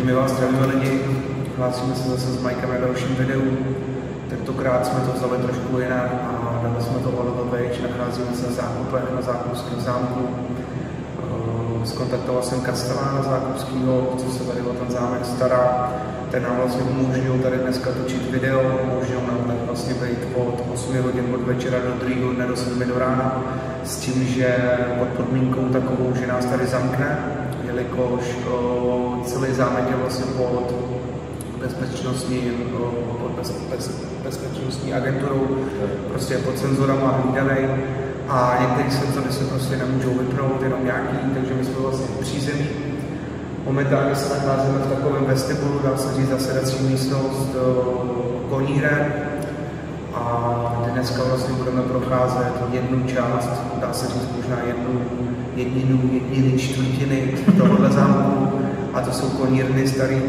my vás zdravíme lidi, hlásíme se zase s Mikem na dalším videu. Tentokrát jsme to vzali trošku jinak a dali jsme to Oliver Page, nacházíme se v zákupech na Zákupském zámku. Skontaktoval jsem Kastelána Zákupského, co se tady o ten zámek stará. Ten nám vlastně umožnil tady dneska točit video, umožnil nám tak vlastně být od 8 hodin od večera do 2 dne do 7 do rána, s tím, že pod podmínkou takovou, že nás tady zamkne, jelikož celý zámek je vlastně pod bezpečnostní agenturou, prostě pod cenzorama hlídanej a některé senzory se prostě nemůžou vypnout, jenom nějaký, takže my jsme vlastně v přízemí. Momentálně se nacházíme v takovém vestibulu, dá se říct zasedací místnost koníren a dneska vlastně budeme procházet jednu část, dá se říct možná jedniny čtvrtiny tohohle zámku a to jsou konírny starý.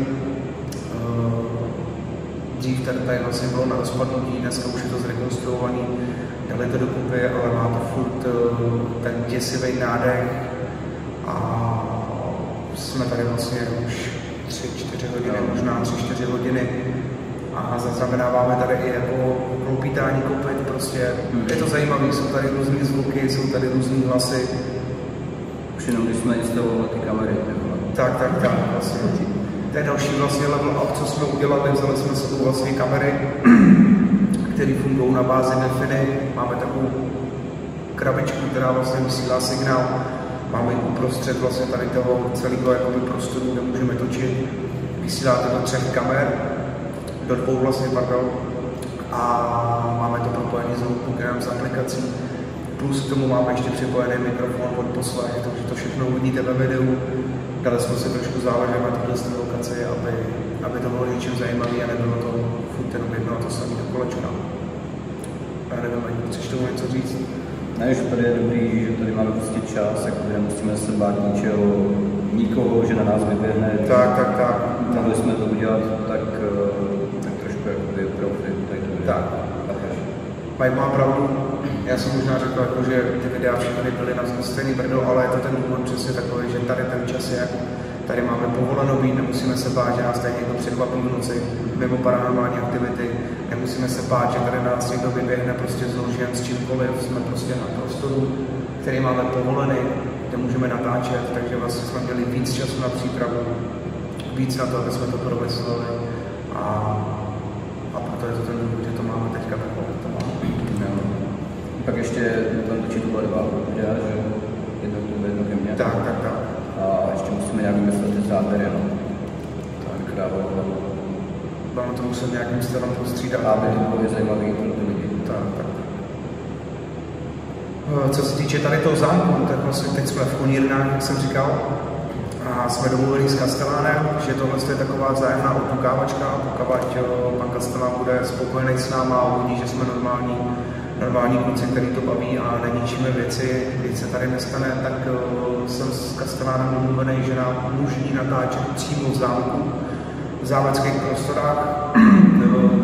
Dřív tady vlastně bylo na rozpadnutí, dneska už je to zrekonstruovaný, dali to dokupy, ale má to furt ten děsivý nádech a jsme tady vlastně už 3-4 hodiny, možná 3-4 hodiny a zaznamenáváme tady i jako kloupítání kopyt, prostě je to zajímavé, jsou tady různý zvuky, jsou tady různý hlasy. Už jenom když jsme instalovali ty kamery. Tak, vlastně. To je další vlastně level up, co jsme udělali, vzali jsme sebou vlastně kamery, které fungují na bázi Wi-Fi. Máme takovou krabičku, která vlastně vysílá signál. Máme ji uprostřed vlastně tady toho celého jakoby prostoru, kde můžeme točit. Vysílá to do 3 kamer, do 2 vlastně, pardon. A máme to propojený s notebookem, s aplikací. Plus k tomu máme ještě připojený mikrofon od poslech, takže to všechno uvidíte ve videu. Dali jsme si trošku záležet na tuto lokaci, aby to bylo něčím zajímavé a nebylo to furt jenom jedno a to samé do kolečka. Já nevím, chceš tomu něco říct? Ne, že tady je dobrý, že tady máme prostě čas, jako nemusíme se bát nikoho, že na nás vyběhne. Tak. Mohli jsme to udělat tak trošku jakoby profi. Tak. Mike má pravdu. Já jsem možná řekl, jako, že ty videa všechny byly na stejný brdo, ale je to ten důvod přesně takový, že tady ten čas je, tady máme povoleno být, nemusíme se bát, že nás tady někdo předvapí v noci mimo paranormální aktivity, nemusíme se bát, že tady nás někdo vyběhne prostě s nožem, s čímkoliv, jsme prostě na prostoru, který máme povolený, kde můžeme natáčet, takže vlastně jsme měli víc času na přípravu, víc na to, aby jsme to promysleli a proto je to ten důvod, že to máme teďka takové, to máme. Pak ještě tam točit tuhle 2 videa, že jedno k tomu, jedno ke mně. Tak. A ještě musíme nějak vymyslet ty záběry, no. Tak dávat hlavu. Budeme to muset nějakým stylem prostřídat. Aby to bylo zajímavý pro ty lidi. Tak. Co se týče tady toho zámku, tak vlastně teď jsme v konírnách, jak jsem říkal. A jsme domluvili s Kastelánem, že tohle je taková vzájemná odpukávačka, pokud pan Kastelán bude spokojený s náma a uvidí, že jsme normální kluci, který to baví a neníčíme věci, když se tady nestane, tak jsem s Kastelánem domluvený, že nám umožní natáčet přímo v zámku, v zámeckých prostorách.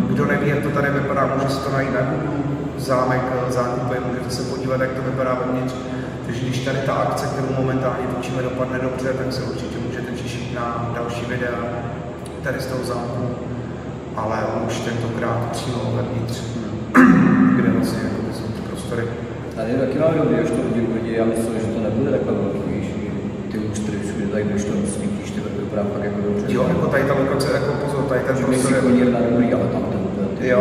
Kdo neví, jak to tady vypadá, může si to najít na Google, zámek, zákupy, můžete se podívat, jak to vypadá vevnitř. Takže když tady ta akce, kterou momentálně točíme, dopadne dobře, tak se určitě můžete těšit na další videa tady z toho zámku, ale už tentokrát přímo vevnitř, kde vlastně jsou ty prostory. Tady taky mám dobrý, až to lidi, já myslím, že to nebude takhle velký, víš, ty ústry všude tady, když to svítíš, ty to vypadá fakt jako dobře. Jo, jako tady ta lokace, jako pozor, tady ten prostor je... Konírna dobrý, ale tam ten... Jo,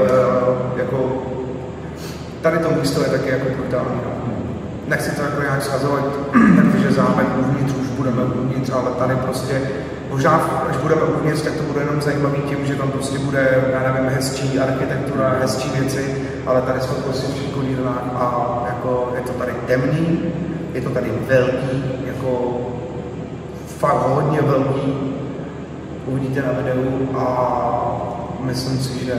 jako... Tady to místo je taky jako brutální, no. Nechci to jako nějak schazovat, protože zámek uvnitř už budeme uvnitř, ale tady prostě, možná až budeme uvnitř, tak to bude jenom zajímavý tím, že tam prostě bude, já nevím, hezčí architektura, hezčí věci, ale tady jsme prostě v těch konírnách a jako je to tady temný, je to tady velký, jako fakt hodně velký, uvidíte na videu a myslím si, že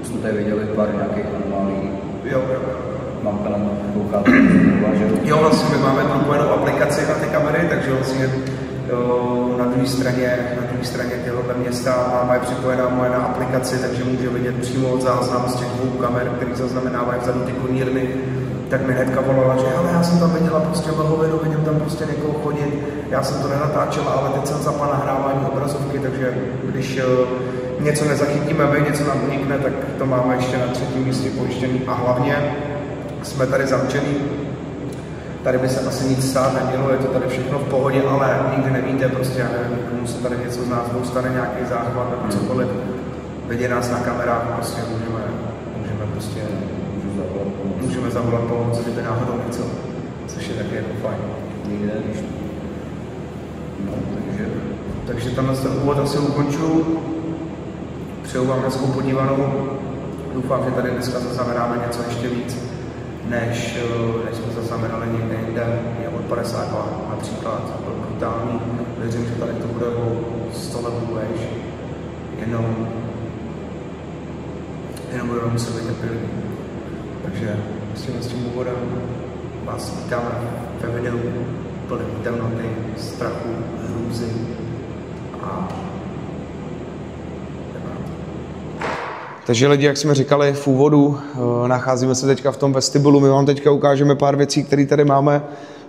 už jsme tady viděli pár nějakých anomálí. Jo. Mám tam koukat, Jo, vlastně my máme propojenou aplikaci na ty kamery, takže vlastně na druhé straně těchto města máme připojená moje na aplikaci, takže může vidět přímo záznam z těch 2 kamer, které zaznamenávají vzadu ty konírny. tak mi hnedka volala, že ale já jsem tam viděla prostě mlhovinu, vidím tam prostě někoho chodit, já jsem to nenatáčela, ale teď jsem zapal nahrávání obrazovky, takže když něco nezachytíme my, něco nám unikne, tak to máme ještě na 3. místě pojištěný a hlavně jsme tady zamčený. Tady by se asi nic stát nemělo, je to tady všechno v pohodě, ale nikdy nevíte, prostě já nevím, komu se tady něco z nás stane, nějaký záchvat nebo cokoliv. Vidí nás na kamerách, prostě můžeme zavolat pomoc, kdyby náhodou něco, což je taky jako fajn. Nikde nevíš. No, takže tenhle ten úvod asi ukonču. Přeju vám hezkou podívanou. Doufám, že tady dneska zaznamenáme něco ještě víc, než jsme zaznamenali někde jinde. Je od 52 například, byl brutální. Věřím, že tady to bude o 100 levelů vejš. Jenom budeme muset být trpěliví. Takže s tím úvodem vás vítáme ve videu plný temnoty, strachu, hrůzy a takže lidi, jak jsme říkali v úvodu, nacházíme se teďka v tom vestibulu, my vám teďka ukážeme pár věcí, které tady máme,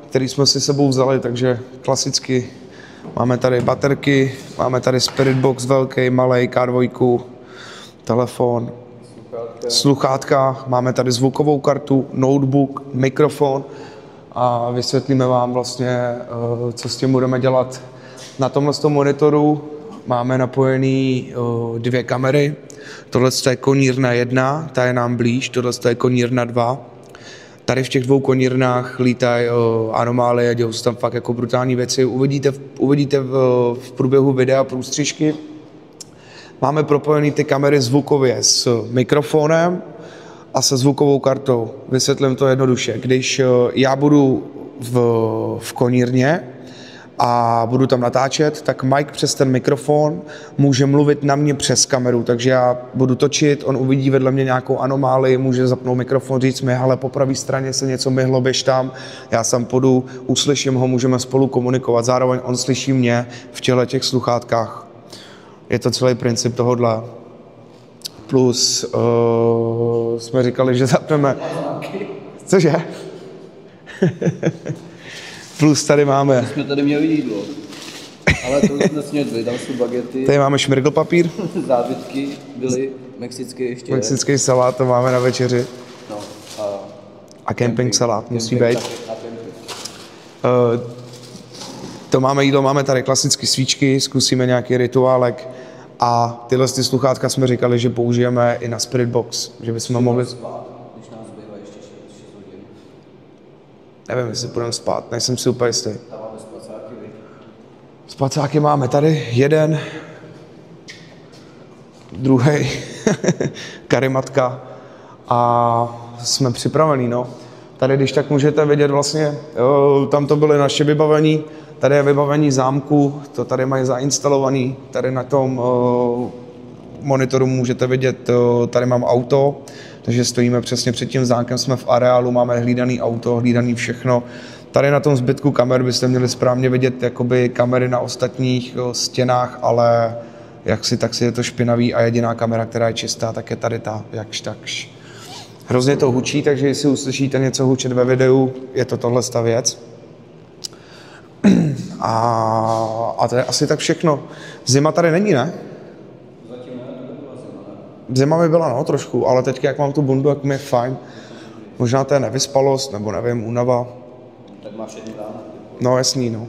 které jsme si sebou vzali, takže klasicky máme tady baterky, máme tady Spirit Box velký, malej, K2, telefon, sluchátka, máme tady zvukovou kartu, notebook, mikrofon a vysvětlíme vám vlastně, co s tím budeme dělat. Na tomhle monitoru máme napojený 2 kamery. Tohle je konírna 1, ta je nám blíž, tohle je konírna 2. Tady v těch 2 konírnách lítají anomálie, dějou se tam fakt jako brutální věci. Uvidíte v průběhu videa průstřižky. Máme propojený ty kamery zvukově s mikrofonem a se zvukovou kartou. Vysvětlím to jednoduše. Když já budu v konírně a budu tam natáčet, tak Mike přes ten mikrofon může mluvit na mě přes kameru, takže já budu točit, on uvidí vedle mě nějakou anomálii, může zapnout mikrofon, říct mi, hele, po pravé straně se něco myhlo, běž tam, já sam půjdu, uslyším ho, můžeme spolu komunikovat, zároveň on slyší mě v těch sluchátkách. Je to celý princip tohodle. Plus jsme říkali, že zapneme... Cože? Plus tady máme... My jsme tady měli jídlo, ale to už nesměli, tam jsou bagety. Tady máme šmirgl papír. Zábytky byly, mexický ještě. Mexický salát, to máme na večeři. No, a camping salát musí být. To máme jídlo, máme tady klasické svíčky, zkusíme nějaký rituálek a tyhle sluchátka jsme říkali, že použijeme i na Spirit Box, že bychom mohli... Když nás zbývá ještě 6 hodin. Nevím, jestli půjdeme spát, nejsem si úplně jistý. Tam máme spacáky, vy? Spacáky máme tady, jeden, druhý, karimatka a jsme připravení, no. Tady, když tak můžete vidět vlastně, tam to byly naše vybavení, tady je vybavení zámku, to tady mají zainstalovaný, tady na tom monitoru můžete vidět, tady mám auto, takže stojíme přesně před tím zámkem, jsme v areálu, máme hlídaný auto, hlídaný všechno. Tady na tom zbytku kamer byste měli správně vidět jakoby kamery na ostatních stěnách, ale tak si je to špinavý a jediná kamera, která je čistá, tak je tady ta, jakž takž. Hrozně to hučí, takže jestli uslyšíte něco hučet ve videu, je to tohle ta věc. A to je asi tak všechno. Zima tady není, ne? Zatím ne, to by byla zima, ne? Zima by byla, no, trošku, ale teď, jak mám tu bundu, jak mi je fajn. Možná to je nevyspalost, nebo nevím, únava. Tak máš jedný ráno. No, jasný, no.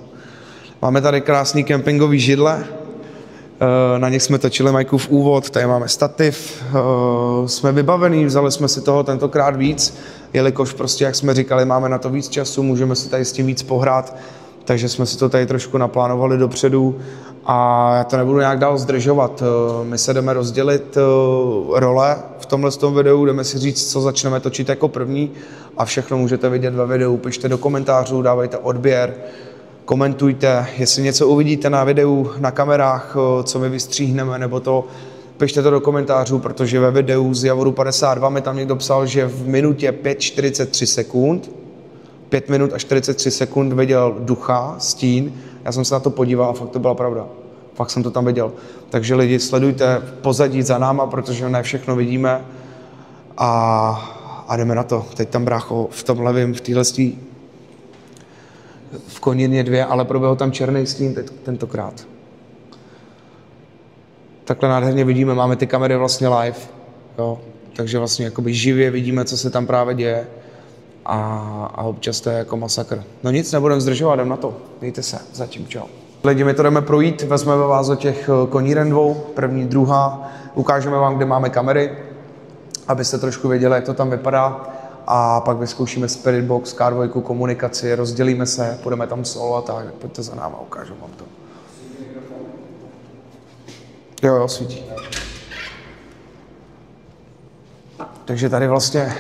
Máme tady krásný kempingový židle. Na nich jsme točili Majkův úvod, tady máme stativ, jsme vybavení, vzali jsme si toho tentokrát víc, jelikož prostě, jak jsme říkali, máme na to víc času, můžeme si tady s tím víc pohrát, takže jsme si to tady trošku naplánovali dopředu a já to nebudu nějak dál zdržovat. My se jdeme rozdělit role v tomhle videu, jdeme si říct, co začneme točit jako první a všechno můžete vidět ve videu, pište do komentářů, dávejte odběr, komentujte, jestli něco uvidíte na videu, na kamerách, co my vystříhneme, nebo to, pište to do komentářů, protože ve videu z Javoru 52 mi tam někdo psal, že v minutě 5:43 sekund, 5 minut a 43 sekund viděl ducha, stín. Já jsem se na to podíval a fakt to byla pravda. Fakt jsem to tam viděl. Takže lidi, sledujte pozadí za náma, protože ne všechno vidíme. a jdeme na to. Teď tam brácho v tom levém, v téhletý v konírně 2, ale proběhl tam černý stín tentokrát. Takhle nádherně vidíme, máme ty kamery vlastně live, jo? Takže vlastně jakoby živě vidíme, co se tam právě děje a občas to je jako masakr. No nic, nebudeme zdržovat, jdem na to. Mějte se, zatím čau. Lidi, my to jdeme projít, vezmeme vás do těch koníren 2, první, druhá, ukážeme vám, kde máme kamery, abyste trošku věděli, jak to tam vypadá a pak vyzkoušíme Spirit Box, K2, komunikaci, rozdělíme se, půjdeme tam solo a tak, pojďte za náma, ukážu vám to. Jo, svítí. Takže tady vlastně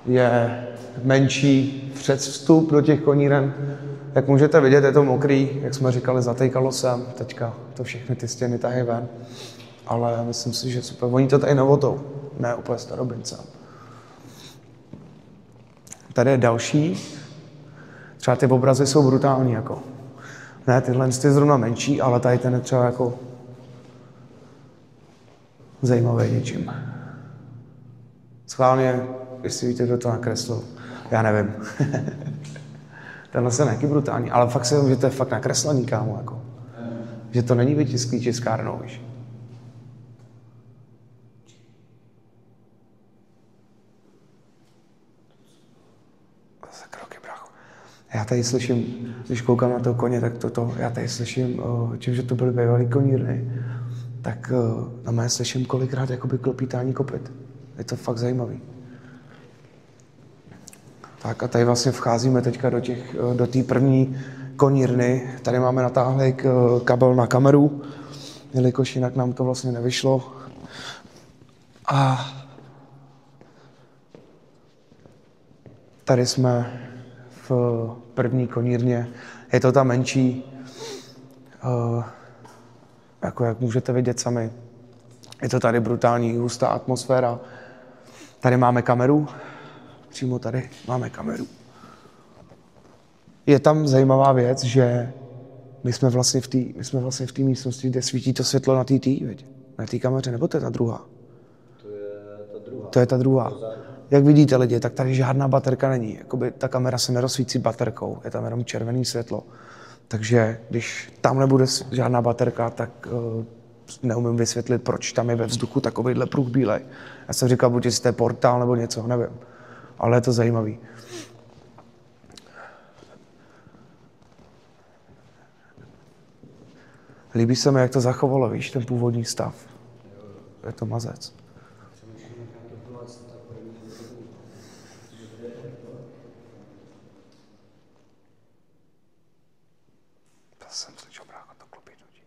je menší předvstup do těch koníren. Jak můžete vidět, je to mokrý, jak jsme říkali, zatejkalo sem, teďka to všechny ty stěny tahy ven. Ale myslím si, že super. Oni to tady novotou, ne úplně starobince. Tady je další. Třeba ty obrazy jsou brutální, jako. Ne, tyhle je zrovna menší, ale tady ten je třeba jako zajímavý něčím. Schválně, jestli víte, kdo to nakreslil. Já nevím. Tenhle se nějaký brutální, ale fakt se, že to je fakt nakreslený, kámo, jako. Že to není vytisklý tiskárnou, víš. Zase kroky, brácho. Já tady slyším, když koukám na toho koně, tak já tady slyším, tím, že to byly bývalý konírny, tak na mé slyším kolikrát jakoby klopítání kopyt. Je to fakt zajímavý. Tak a tady vlastně vcházíme teďka do té první konírny. Tady máme natáhlý kabel na kameru, jelikož jinak nám to vlastně nevyšlo. A tady jsme v první konírně. Je to ta menší, jako jak můžete vidět sami. Je to tady brutální, hustá atmosféra. Tady máme kameru. Přímo tady máme kameru. Je tam zajímavá věc, že my jsme vlastně v té místnosti, kde svítí to světlo na té na té kameře, nebo to je ta druhá? To je ta druhá. Jak vidíte, lidi, tak tady žádná baterka není. Jakoby ta kamera se nerozsvítí baterkou, je tam jenom červený světlo. Takže když tam nebude žádná baterka, tak neumím vysvětlit, proč tam je ve vzduchu takovýhle pruh bílej. Já jsem říkal, buď jestli to je portál nebo něco, nevím. Ale je to zajímavý. Líbí se mi, jak to zachovalo, víš, ten původní stav. Je to mazec. To jsem slyšel brácho to klopítnutí.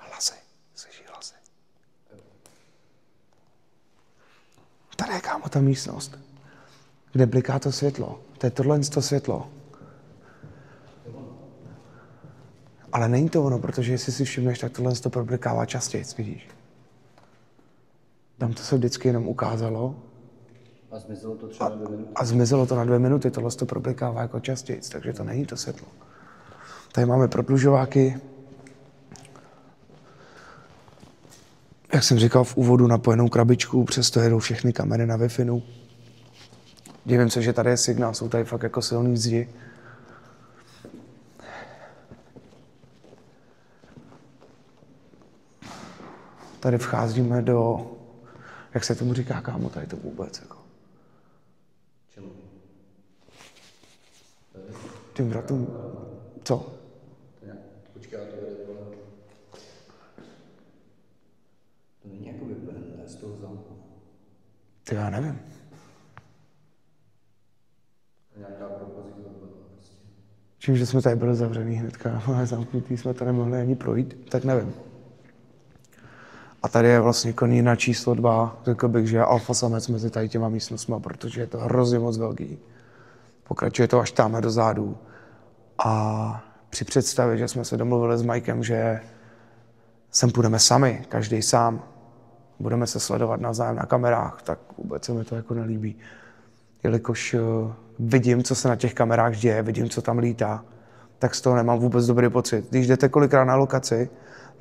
Hlasy, slyší hlasy. Tady je, kámo, ta místnost, kde bliká to světlo. To je tohle světlo. Ale není to ono, protože jestli si všimneš, tak tohle to problikává častěji, vidíš. Tam to se vždycky jenom ukázalo. A zmizelo to třeba na 2 minuty. A zmizelo to na 2 minuty, tohle to problikává jako častěji, takže to není to světlo. Tady máme prodlužováky. Jak jsem říkal v úvodu, napojenou krabičku, přesto jedou všechny kamery na Wi-Fi. Divím se, že tady je signál, jsou tady fakt jako silný zdi. Tady vcházíme do, jak se tomu říká, kámo, tady to vůbec, jako. Čemu? Tím vratům, co? Počkej, já to vede dole. To není jako vyplené z toho zámku. Ty já nevím. Nějaká propozita byla prostě. Čím, že jsme tady byli zavřený hnedka, ale zamknutý jsme to nemohli ani projít, tak nevím. A tady je vlastně konírna číslo 2, řekl bych, že je alfa samec mezi tady těma místnostma, protože je to hrozně moc velký. Pokračuje to až tam dozadu. A při představě, že jsme se domluvili s Mikem, že sem půjdeme sami, každý sám, budeme se sledovat navzájem na kamerách, tak vůbec se mi to jako nelíbí. Jelikož vidím, co se na těch kamerách děje, vidím, co tam lítá, tak z toho nemám vůbec dobrý pocit. Když jdete kolikrát na lokaci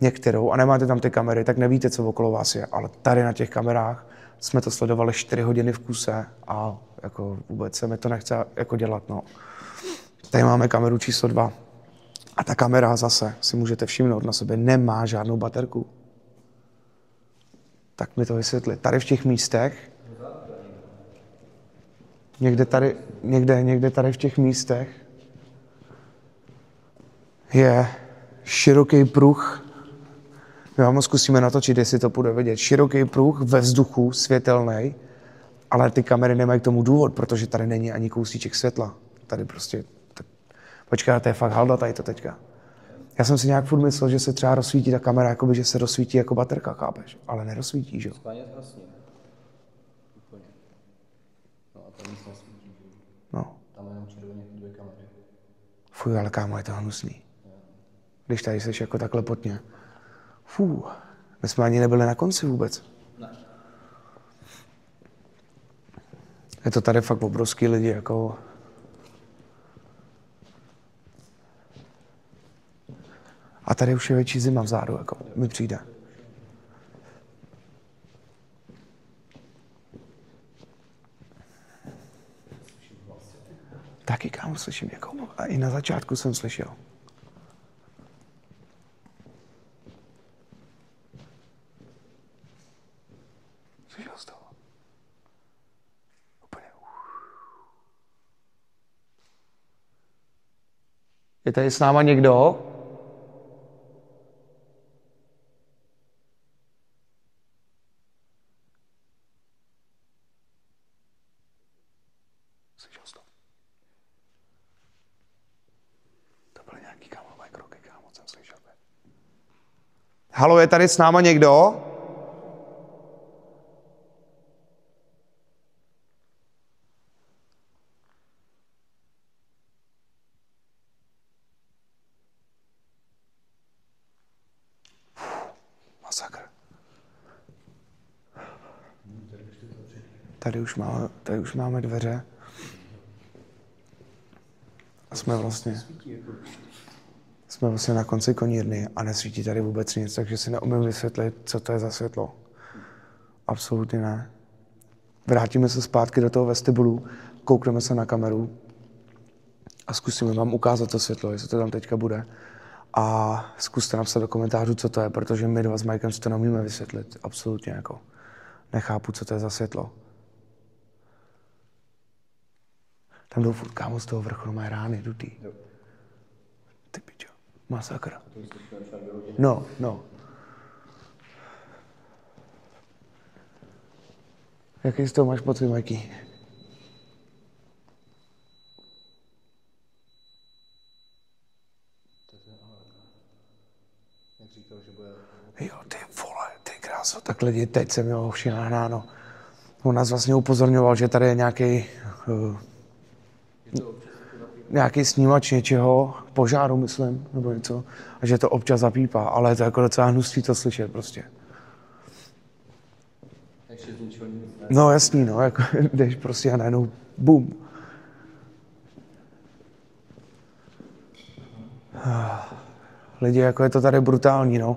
některou a nemáte tam ty kamery, tak nevíte, co okolo vás je. Ale tady na těch kamerách jsme to sledovali 4 hodiny v kuse a jako vůbec se mi to nechce jako dělat. No. Tady máme kameru číslo 2. A ta kamera zase, si můžete všimnout na sobě, nemá žádnou baterku. Tak mi to vysvětli. Tady v těch místech, někde tady v těch místech je široký pruh. My vám ho zkusíme natočit, jestli to půjde vidět. Široký pruh ve vzduchu, světelný, ale ty kamery nemají k tomu důvod, protože tady není ani kousíček světla. Tady prostě... Počkej, to je fakt halda tady to teďka. Já jsem si nějak furt myslel, že se třeba rozsvítí ta kamera, jakoby, že se rozsvítí jako baterka, chápeš? Ale nerozsvítí, že jo? Spáně zhasně. Úplně. No a tam nic nesvítí, že jo? No. Tam jenom červeně 2 kamery. Fuj, ale kámo, je to hnusný. Když tady seš jako takhle potně. Fů, my jsme ani nebyli na konci vůbec. Ne. Je to tady fakt obrovský lidi, jako... A tady už je větší zima vzadu, jako mi přijde. Taky, kámo, slyším někoho. A i na začátku jsem slyšel. Slyšel jsi to? Úplně. Je tady s náma někdo? Slyšel jsi to? To byly nějaký kámové kroky, kámo, jsem slyšel. Halo, je tady s náma někdo? Masakr. Tady už máme dveře. A jsme vlastně na konci konírny a nesvítí tady vůbec nic, takže si neumím vysvětlit, co to je za světlo. Absolutně ne. Vrátíme se zpátky do toho vestibulu, koukneme se na kameru a zkusíme vám ukázat to světlo, jestli to tam teďka bude. A zkuste napsat do komentářů, co to je, protože my dva s Mikem si to neumíme vysvětlit. Absolutně jako. Nechápu, co to je za světlo. Tam jdou furt, kámo, z toho vrchu, má rány dutý. Ty pičo, masakr. No. Jaký z toho máš pocit, Mikey? Jo, ty vole, ty kráso, tak lidi, teď jsem měl vše nahnáno. On nás vlastně upozorňoval, že tady je nějaký snímač něčeho, požáru, myslím, nebo něco, a že to občas zapípá, ale je to jako docela hnusný to slyšet prostě. No jasný, no, jako jdeš prostě a najednou bum. Lidi, jako je to tady brutální, no.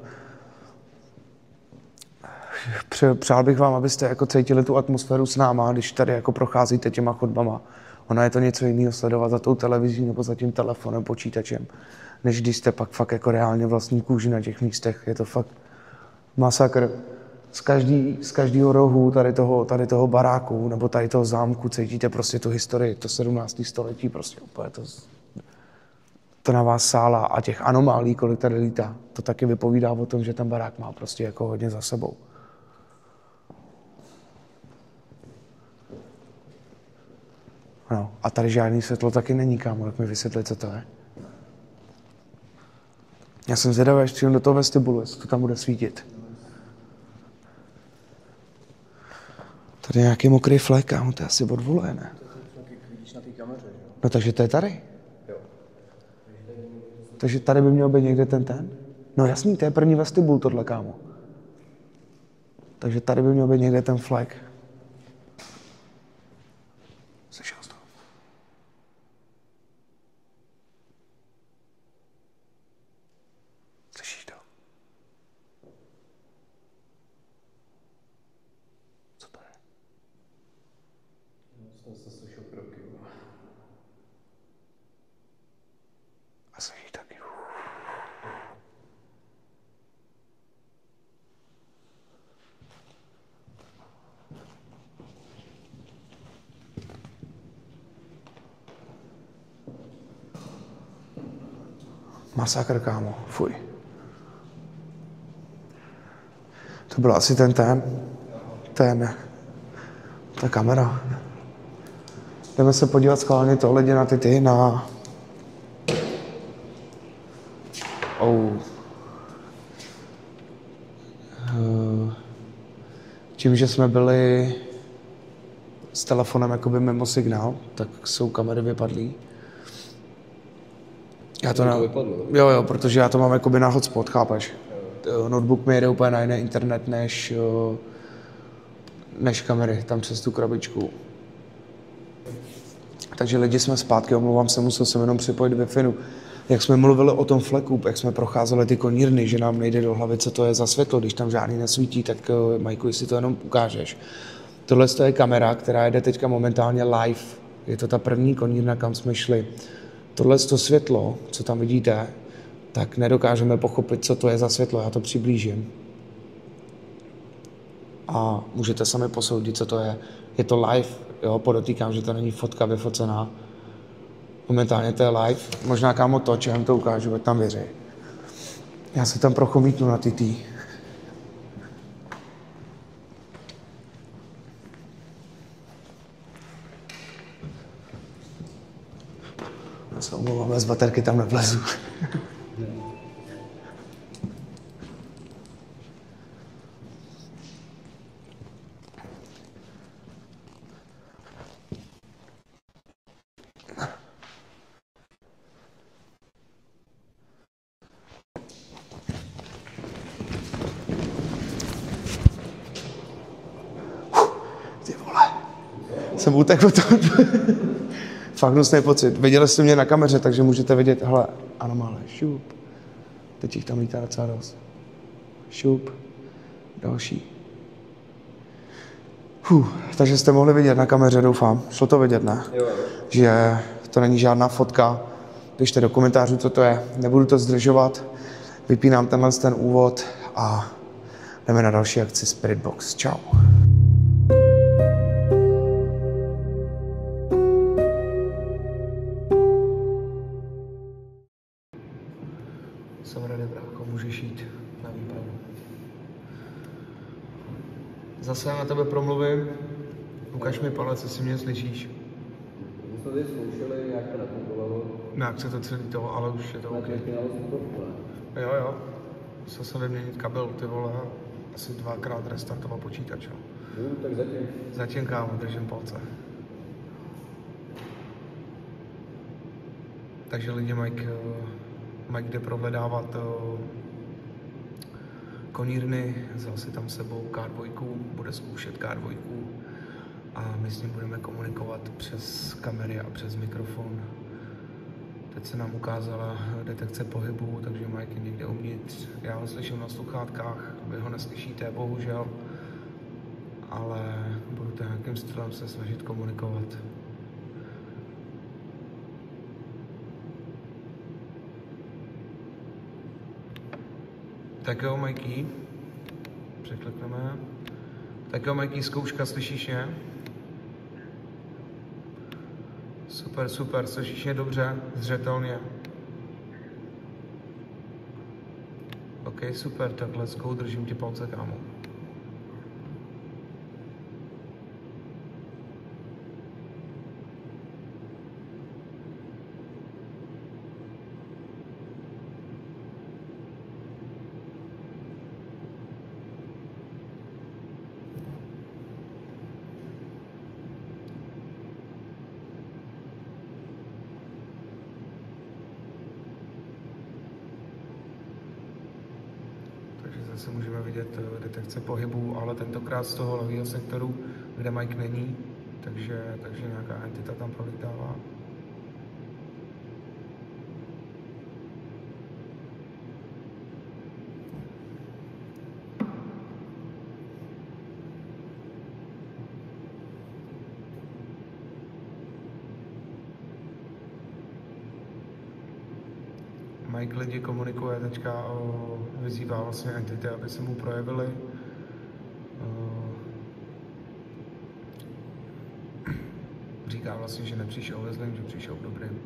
Přál bych vám, abyste jako cítili tu atmosféru s náma, když tady jako procházíte těma chodbama. Ona je to něco jiného sledovat za tou televizí nebo za tím telefonem, počítačem, než když jste pak fakt jako reálně vlastní kůži na těch místech. Je to fakt masakr. Z každého rohu tady toho baráku nebo tady toho zámku cítíte prostě tu historii, to 17. století prostě úplně to na vás sála a těch anomálí, kolik tady lítá, to taky vypovídá o tom, že ten barák má prostě jako hodně za sebou. No, a tady žádný světlo taky není, kámo, jak mi vysvětlit, co to je. Já jsem zvědavý, až přijdu do toho vestibulu, jestli to tam bude svítit. Tady je nějaký mokrý flek, kámo, to je asi od vole, ne? No takže to je tady. Takže tady by měl být někde ten? No jasný, to je první vestibul tohle, kámo. Takže tady by měl být někde ten flek. Slyšel jsi to? Jsem se slyšel kroky. A slyší taky. Masakr, kámo. Fuj. To byl asi ta kamera. Jdeme se podívat schválně tohle na ty na... Tím, že jsme byli s telefonem jakoby mimo signál, tak jsou kamery vypadlý. Já to jo, protože já to mám jakoby na hotspot, chápeš? Notebook mi jede úplně na jiný internet než kamery, tam přes tu krabičku. Takže lidi jsme zpátky, omlouvám se, musel jsem jenom připojit Wi-Fi. Jak jsme mluvili o tom fleku, jak jsme procházeli ty konírny, že nám nejde do hlavy, co to je za světlo, když tam žádný nesvítí, tak Majku, jestli to jenom ukážeš. Tohle je kamera, která jede teďka momentálně live. Je to ta první konírna, kam jsme šli. Tohle to světlo, co tam vidíte, tak nedokážeme pochopit, co to je za světlo. Já to přiblížím. A můžete sami posoudit, co to je. Je to live, jo, podotýkám, že to není fotka vyfocená. Momentálně to je live. Možná kámo toč, já jim to ukážu, ať tam věří. Já se tam prochomítnu na TT. Já se omlouvám, bez baterky tam nevlezu. Ty vole, jsem utekl to. Fakt hnusný pocit. Viděli jste mě na kameře, takže můžete vidět, hele, anomále, šup. Teď jich tam lítá docela dost. Šup. Další. Takže jste mohli vidět na kameře, doufám. Šlo to vidět, ne? Jo. Že to není žádná fotka. Pište do komentářů, co to je. Nebudu to zdržovat. Vypínám ten úvod a jdeme na další akci Spirit Box. Čau. Jsem ready, brácho, můžeš jít na výpravu. Zase já na tebe promluvím. Ukaž mi palec, jestli mě slyšíš. My jsme tady zkoušeli, jak to nefungovalo. Jak se to celý to, ale už je to OK. Jo. Musel jsem vyměnit kabel, ty vole, asi 2krát restartovat počítač. Tak zatím. Zatím, kámo, držím palce. Takže lidi Mike jde prohledávat konírny, vzal si tam sebou K2, bude zkoušet K2 a my s ním budeme komunikovat přes kamery a přes mikrofon. Teď se nám ukázala detekce pohybu, takže Mike je někde uvnitř. Já ho slyším na sluchátkách, vy ho neslyšíte, bohužel, ale budu nějakým stylem se snažit komunikovat. Tak jo, Mikey, překlikneme. Tak jo, Mikey, zkouška, slyšíš mě? Super, slyšíš mě dobře, zřetelně. OK, super, tak let's go, držím ti palce, kámo. Zase můžeme vidět detekce pohybu, ale tentokrát z toho levého sektoru, kde Mike není, takže nějaká entita tam prolítává. Mike lidi komunikuje teďka, vyzývá vlastně entity, aby se mu projevili. Říká vlastně, že nepřišel ve zlém, že přišel v dobrém.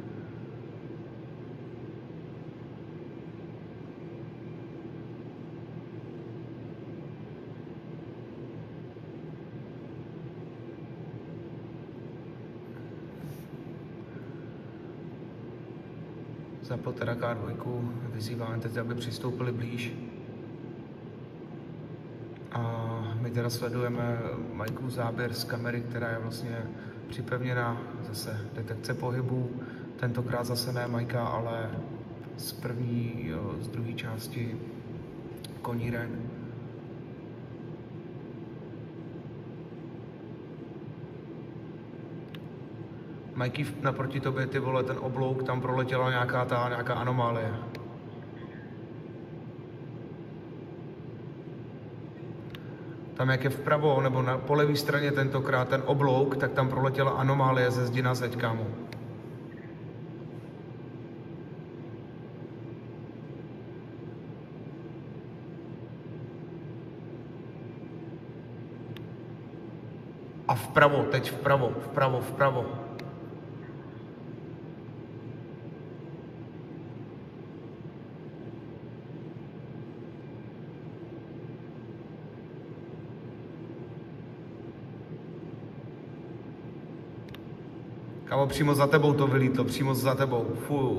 Zapl teda K2, vyzývá entity, aby přistoupili blíž. A my teda sledujeme Mikeův záběr z kamery, která je vlastně připevněná, zase detekce pohybu, tentokrát zase ne Mikea, ale z druhé části koníren. Mikey, naproti tobě, ty vole, ten oblouk, tam proletěla nějaká anomálie. Tam jak je vpravo, nebo po levé straně tentokrát ten oblouk, tak tam proletěla anomálie ze zdi na zeď, kámo. A vpravo, teď vpravo. Kámo, přímo za tebou to vylítlo, přímo za tebou, fuj.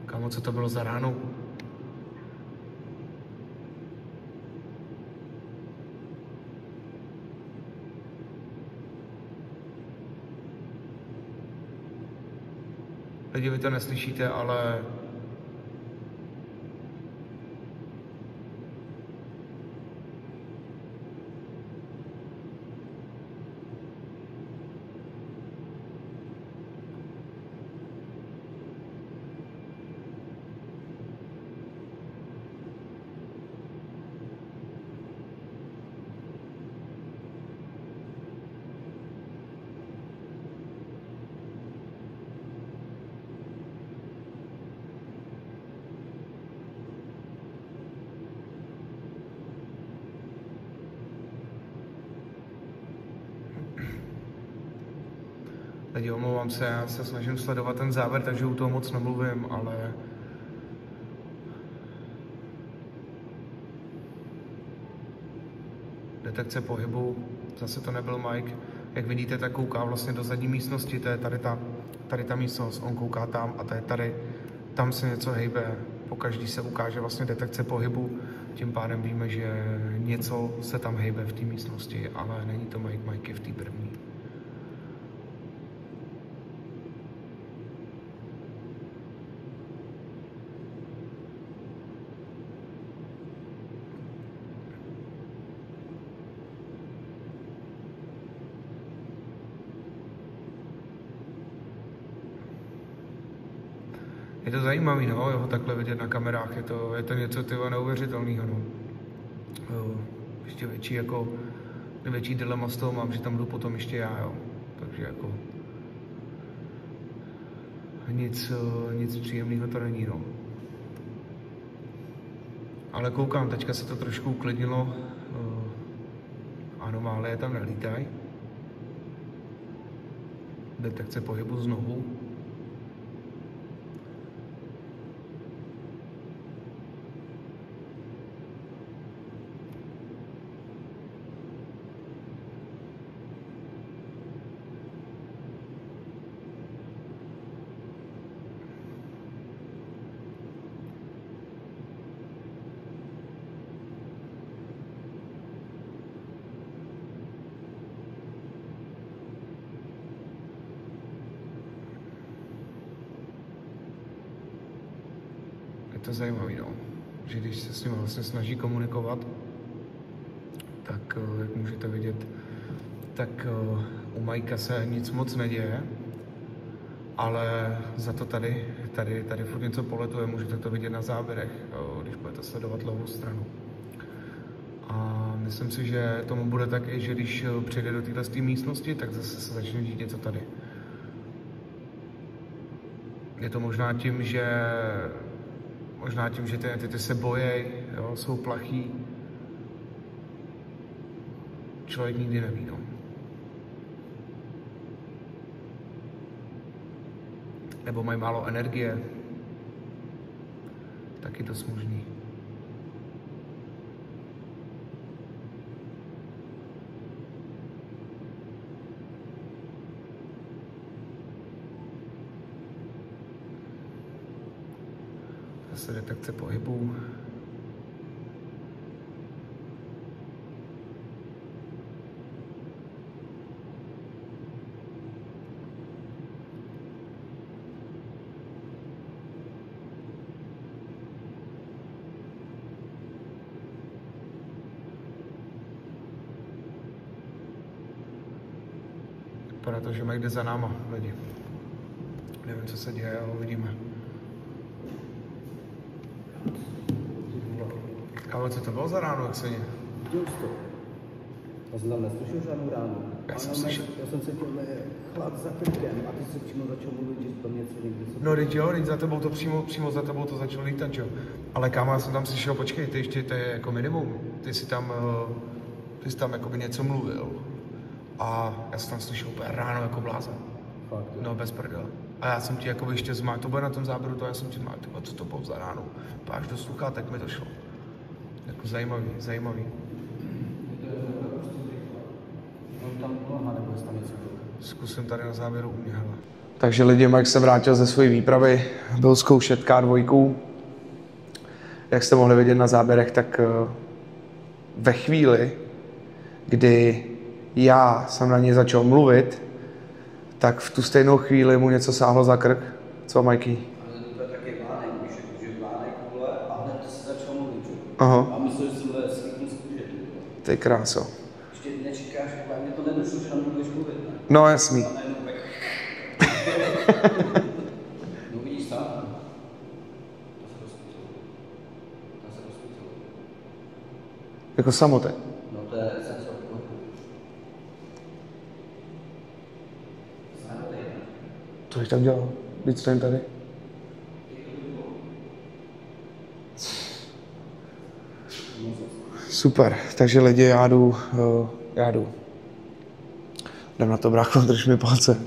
Kámo, co to bylo za ránu? Lidi, vy to neslyšíte, ale lidi, omlouvám se, já se snažím sledovat ten závěr, takže u toho moc nemluvím, ale detekce pohybu, zase to nebyl Mike. Jak vidíte, tak kouká vlastně do zadní místnosti, to je tady ta místnost, on kouká tam a to je tady, tam se něco hejbe, pokaždý se ukáže vlastně detekce pohybu, tím pádem víme, že něco se tam hejbe v té místnosti, ale není to Mike je v té první. Je to zajímavý, no, ho takhle vidět na kamerách, je to něco tyva neuvěřitelného, no. Ještě větší dilema z toho mám, že tam jdu potom ještě já, jo. Takže jako nic příjemného to není, no. Ale koukám, teďka se to trošku uklidnilo, anomálie tam nelítají. Detekce pohybu znovu. Je to zajímavý, no. Že když se s ním vlastně snaží komunikovat, tak jak můžete vidět, tak u Mikea se nic moc neděje. ale za to tady furt něco poletuje, můžete to vidět na záběrech, když budete sledovat levou stranu. A myslím si, že tomu bude tak i, že když přijde do této místnosti, tak zase se začne dít něco tady. Je to možná tím, že ty entity se bojí, jsou plachý. Člověk nikdy neví, no. Nebo mají málo energie. Taky to možný. Zase detekce pohybů. Vypadá to, že mají jde za náma lidi. Nevím, co se děje, ale uvidíme. Ale co to bylo za ráno, jak se děje? Viděl jsi to? Já jsem tam neslyšel žádnou ránu. Já jsem slyšel. Já jsem se chtěl chlad za krkem a ty se přímo začal mluvit, že tam něco někde se... No, teď jo, teď za tebou to přímo za tebou to začalo lítat, jo. Ale kámo, já jsem tam slyšel, počkej, ty ještě, to je jako minimum. Ty jsi tam jakoby něco mluvil. A já jsem tam slyšel úplně ráno jako blázen. Fakt, jo. No, bez prdele. A já jsem ti jakoby ještě zmátil, to bude na tom záběru, to já jsem ti zmátil, co to bylo za ránu. Až do sluchátek mi to šlo. Jako zajímavý. Zkusím tady na závěru u mě, hele. Takže lidi, Mike se vrátil ze své výpravy, byl zkoušet K2. Jak jste mohli vidět na záběrech, tak ve chvíli, kdy já jsem na něj začal mluvit, tak v tu stejnou chvíli mu něco sáhlo za krk. Co, Mikey? Ale to je taky vánek, víš, že vánek vole a hned to se začal mluvit. Aha. A myslel, že jsem schvítnul z kůže. To je kráso. Ještě nečekáš, mě to nedošlo, že nám budeš mluvit, ne? No, jasný. No vidíš tam? To se rozsvítilo. Jako samotek. No to je sensor. Co jsi tam dělal? Víc stojím tady. Super, takže lidi, já jdu. Jdem na to, brácho, drž mi palce.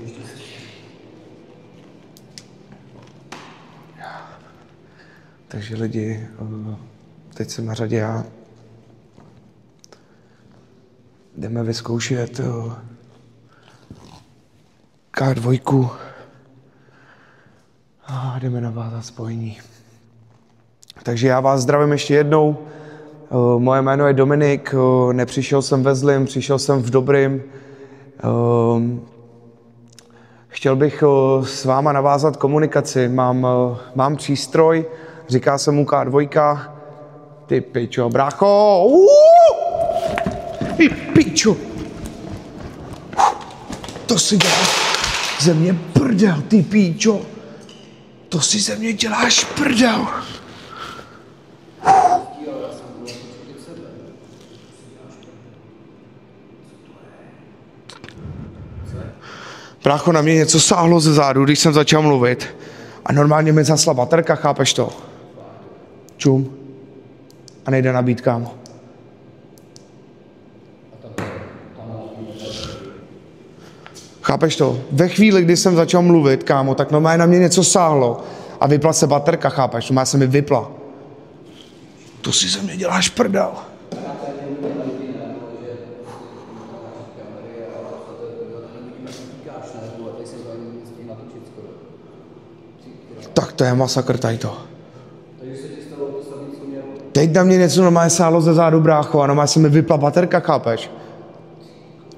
Takže lidi, teď jsem na řadě já. Jdeme vyzkoušet K2 a jdeme navázat spojení. Takže já vás zdravím ještě jednou. Moje jméno je Dominik, nepřišel jsem ve zlým, přišel jsem v dobrým. Chtěl bych s váma navázat komunikaci. Mám přístroj, říká se mu K2. Ty pičo, brácho! Ty pičo! To si děláš ze mě prdel, ty pičo! To si ze mě děláš prdel! Brácho, na mě něco sáhlo ze zádu, když jsem začal mluvit. A normálně mi zasla baterka, chápeš to? Čum. A nejde nabít, kámo. Chápeš to? Ve chvíli, kdy jsem začal mluvit, kámo, tak normálně na mě něco sáhlo. A vypla se baterka, chápeš? Normálně se mi vypla. To si ze mě děláš prdel. Tak to je masakr tady to. Teď na mě něco normálně sálo ze zádu, brácho, a normálně se mi vypla baterka, chápeš?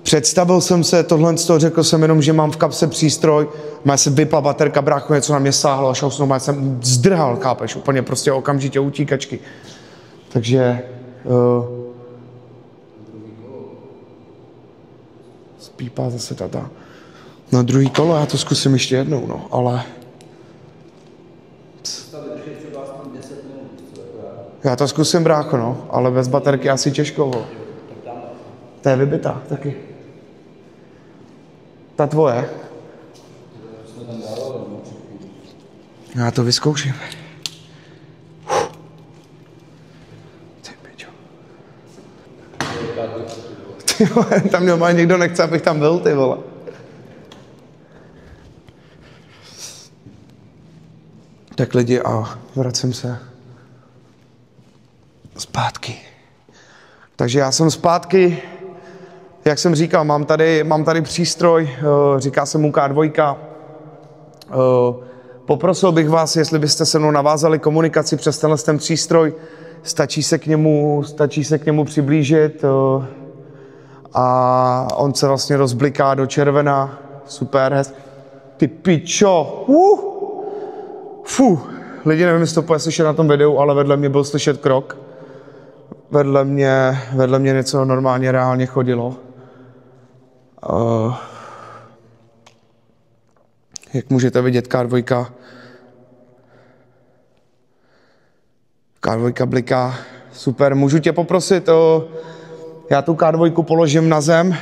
Představil jsem se tohle z toho, řekl jsem jenom, že mám v kapse přístroj, normálně se vypla baterka, brácho, něco na mě sáhlo a šel jsem, normálně jsem zdrhal, chápeš? Úplně prostě okamžitě utíkačky. Takže... spípá zase tata. No druhý kolo, já to zkusím ještě jednou, no, ale... Já to zkusím, brácho, no, ale bez baterky asi těžko, ho. Ta je vybitá, taky. Ta tvoje? Já to vyzkouším. Ty pičo. Ty vole, tam normálně někdo nechce, abych tam byl, ty vole. Tak lidi, a vracím se zpátky. Takže já jsem zpátky, jak jsem říkal, mám tady přístroj, říká se mu K2. Poprosil bych vás, jestli byste se mnou navázali komunikaci přes ten přístroj, stačí se k němu přiblížit a on se vlastně rozbliká do červena. Super, ty pičo, lidi, nevím, jestli to bude slyšet na tom videu, ale vedle mě byl slyšet krok. Vedle mě něco normálně reálně chodilo. Jak můžete vidět, K2 bliká. Super, můžu tě poprosit, já tu K2 položím na zem.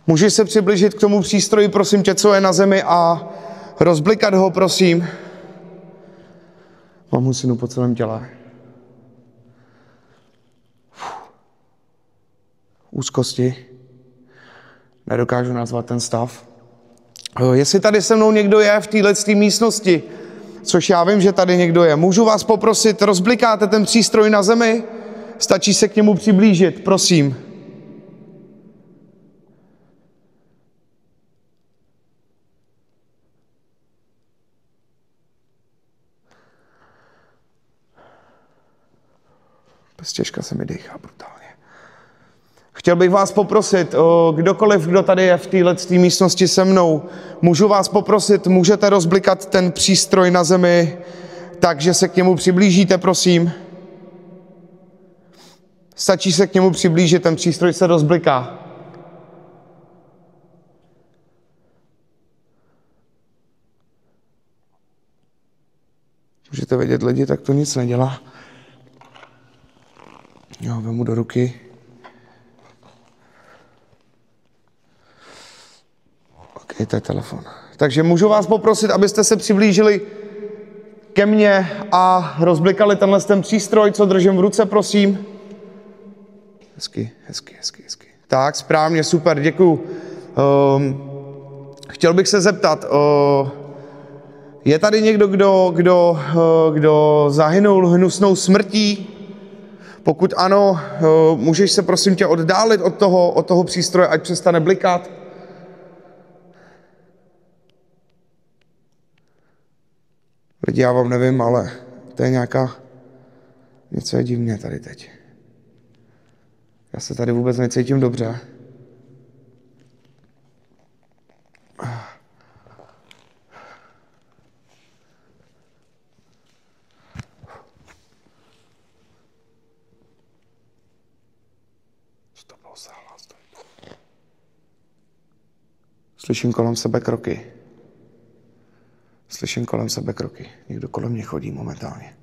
Můžeš se přiblížit k tomu přístroji, prosím tě, co je na zemi a rozblikat ho, prosím. Mám husinu po celém těle. Úzkosti. Nedokážu nazvat ten stav. Jestli tady se mnou někdo je v této místnosti, což já vím, že tady někdo je, můžu vás poprosit, rozblikáte ten přístroj na zemi? Stačí se k němu přiblížit, prosím. Bez těžka se mi dýchá brutálně. Chtěl bych vás poprosit, kdokoliv, kdo tady je v této místnosti se mnou, můžu vás poprosit, můžete rozblikat ten přístroj na zemi, takže se k němu přiblížíte, prosím. Stačí se k němu přiblížit, ten přístroj se rozbliká. Můžete vidět lidi, tak to nic nedělá. Jo, vemu do ruky. OK, to je telefon. Takže můžu vás poprosit, abyste se přiblížili ke mně a rozblikali ten přístroj, co držím v ruce, prosím. Hezky. Tak, správně, super, děkuju. Chtěl bych se zeptat, je tady někdo, kdo zahynul hnusnou smrtí? Pokud ano, můžeš se prosím tě oddálit od toho přístroje, ať přestane blikat? Lidi, já vám nevím, ale to je něco je divně tady teď. Já se tady vůbec necítím dobře. Slyším kolem sebe kroky. Někdo kolem mě chodí momentálně.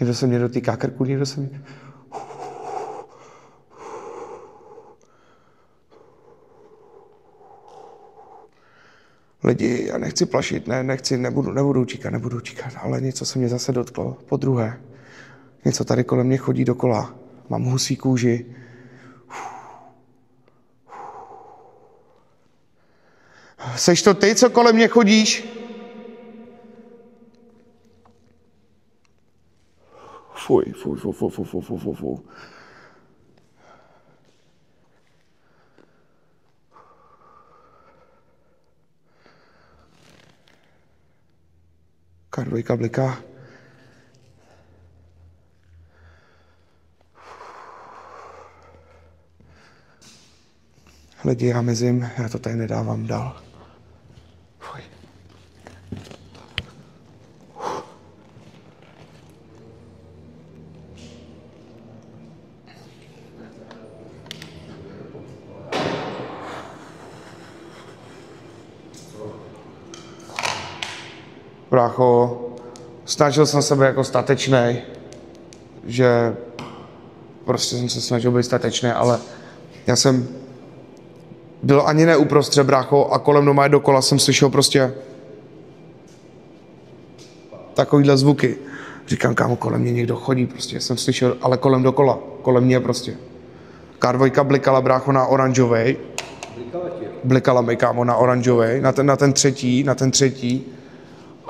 Někdo se mě dotýká krku, někdo se mě... Lidi, já nechci plašit, nebudu utíkat, ale něco se mě zase dotklo, po druhé. Něco tady kolem mě chodí dokola. Mám husí kůži. Seš to ty, co kolem mě chodíš? Fuj. K2 bliká. Lidi, já mizím, já to tady nedávám dál. brácho, snažil jsem se být jako statečnej, že prostě jsem se snažil být statečný, ale já jsem byl ani ne uprostřed, brácho, a kolem doma dokola jsem slyšel prostě takovýhle zvuky. Říkám, kámo, kolem mě někdo chodí, prostě jsem slyšel, ale kolem dokola, kolem mě prostě. K2 blikala, brácho, na oranžovej. Blikala mi, kámo, na oranžovej, na ten třetí.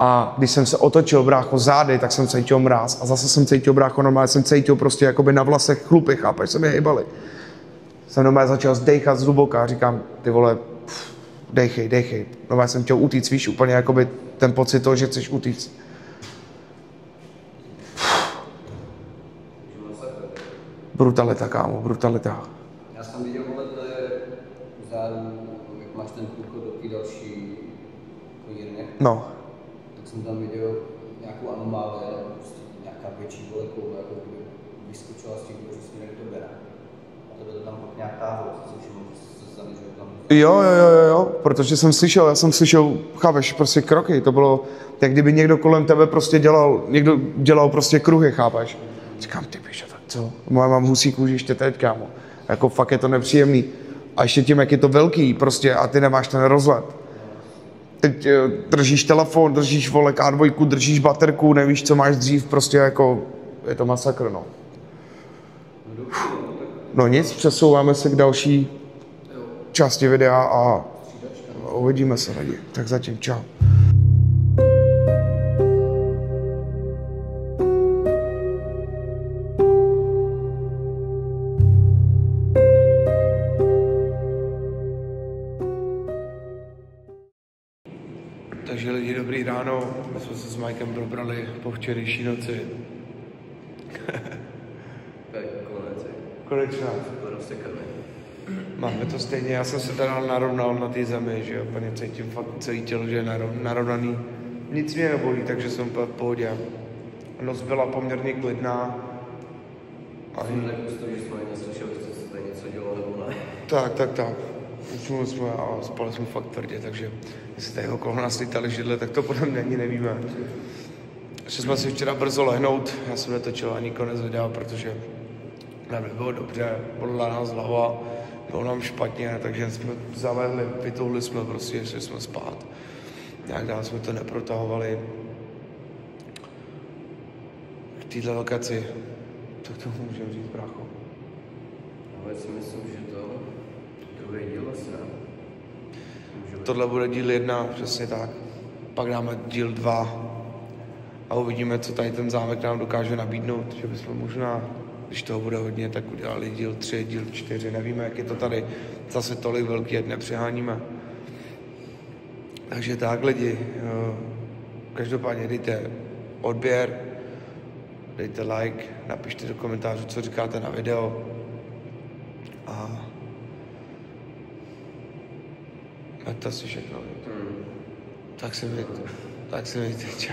A když jsem se otočil, brácho, zády, tak jsem cítil mráz. A zase jsem cítil, brácho, normálně jsem cítil prostě jakoby na vlasech chlupy, chápeš, se mi hejbaly. Jsem normálně začal zdejchat zhluboka a říkám, ty vole, dejchej. Normálně jsem chtěl utíct, víš, úplně jakoby ten pocit toho, že chceš utíct. Brutalita, kámo, brutalita. Já jsem viděl, vole, to je vzadu, jak máš ten průchod do té další konírny. No. Tak jsem tam viděl nějakou anomálii, prostě nějaká větší vole koule, jako kdyby vyskočila z těch dvoří směrem do bera. A to tam pak nějak táhlo, že se zaměřuje tam. Jo, protože jsem slyšel, chápeš, prostě kroky, to bylo, jak kdyby někdo kolem tebe prostě dělal prostě kruhy, chápeš. Říkám, ty píše, tak co? Moje mám husí kůži ještě teď, kámo. Jako fakt je to nepříjemný. A ještě tím, jak je to velký prostě a ty nemáš ten rozhled. Teď držíš telefon, držíš vole K2, držíš baterku, nevíš, co máš dřív, prostě jako, je to masakr, no. No nic, přesouváme se k další části videa a uvidíme se lidi. Tak zatím, čau. Takže lidi, dobrý ráno, my jsme se s Mikem probrali po včerejší noci. Tak Konečná. Máme to stejně, já jsem se teda narovnal na té zemi, že jo, úplně cítím fakt celý tělo, že je narovnaný. Nic mě nebolí, takže jsem v pohodě. Noc byla poměrně klidná. Jsem tak že jsme neslyšeli, že se tady něco dělo nebo ne. Tak. Usnuli jsme a spali jsme fakt tvrdě, takže jestli tady okolo nás lítali židle, tak to podle mě ani nevíme. Ještě jsme si včera brzo lehnout, já jsem netočil ani konec videa, protože nám nebylo dobře, bolila nás hlava, bylo nám špatně, takže jsme zalehli, vytouli jsme prostě, šli jsme spát. Nějak dál jsme to neprotahovali. K této lokaci, tak to můžeme říct, brácho. Ale si myslím, že to druhý díl asi ne. Tohle bude díl 1, přesně tak. Pak dáme díl 2 a uvidíme, co tady ten zámek nám dokáže nabídnout, že bychom možná, když toho bude hodně, tak udělali díl 3, díl 4, nevíme, jak je to tady zase tolik velký, ať nepřeháníme. Takže tak lidi, každopádně dejte odběr, dejte like, napište do komentářů, co říkáte na video a to asi všechno. Tak se mějte, čau.